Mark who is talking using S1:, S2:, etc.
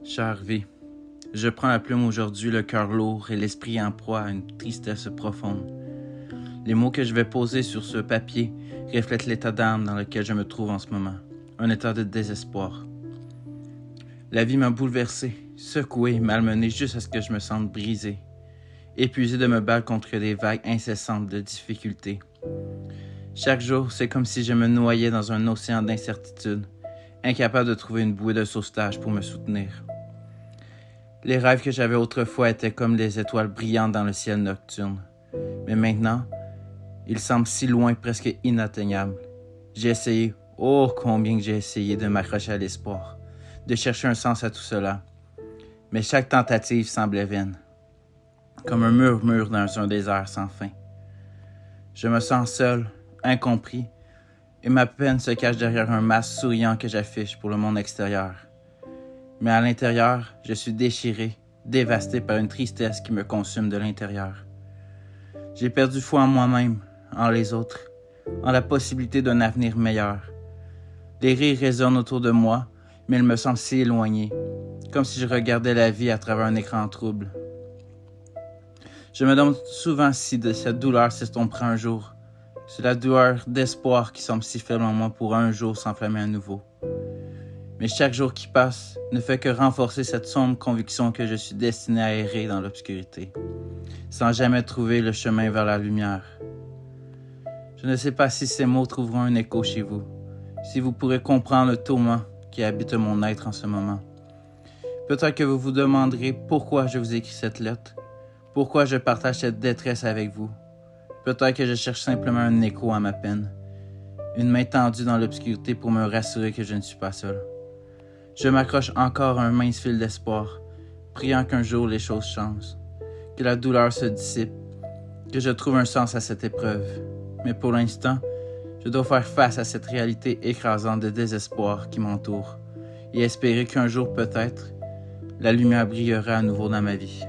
S1: Chère vie, je prends la plume aujourd'hui, le cœur lourd et l'esprit en proie à une tristesse profonde. Les mots que je vais poser sur ce papier reflètent l'état d'âme dans lequel je me trouve en ce moment, un état de désespoir. La vie m'a bouleversé, secoué, malmené juste à ce que je me sente brisé, épuisé de me battre contre des vagues incessantes de difficultés. Chaque jour, c'est comme si je me noyais dans un océan d'incertitude, incapable de trouver une bouée de sauvetage pour me soutenir. Les rêves que j'avais autrefois étaient comme les étoiles brillantes dans le ciel nocturne. Mais maintenant, ils semblent si loin, presque inatteignables. J'ai essayé, oh combien que j'ai essayé de m'accrocher à l'espoir, de chercher un sens à tout cela. Mais chaque tentative semblait vaine, comme un murmure dans un désert sans fin. Je me sens seul, incompris, et ma peine se cache derrière un masque souriant que j'affiche pour le monde extérieur. Mais à l'intérieur, je suis déchiré, dévasté par une tristesse qui me consume de l'intérieur. J'ai perdu foi en moi-même, en les autres, en la possibilité d'un avenir meilleur. Les rires résonnent autour de moi, mais ils me semblent si éloignés, comme si je regardais la vie à travers un écran trouble. Je me demande souvent si cette douleur s'estompera un jour. C'est la douleur d'espoir qui semble si faible en moi pour un jour s'enflammer à nouveau. Mais chaque jour qui passe ne fait que renforcer cette sombre conviction que je suis destiné à errer dans l'obscurité, sans jamais trouver le chemin vers la lumière. Je ne sais pas si ces mots trouveront un écho chez vous, si vous pourrez comprendre le tourment qui habite mon être en ce moment. Peut-être que vous vous demanderez pourquoi je vous écris cette lettre, pourquoi je partage cette détresse avec vous. Peut-être que je cherche simplement un écho à ma peine, une main tendue dans l'obscurité pour me rassurer que je ne suis pas seul. Je m'accroche encore à un mince fil d'espoir, priant qu'un jour les choses changent, que la douleur se dissipe, que je trouve un sens à cette épreuve. Mais pour l'instant, je dois faire face à cette réalité écrasante de désespoir qui m'entoure et espérer qu'un jour peut-être, la lumière brillera à nouveau dans ma vie.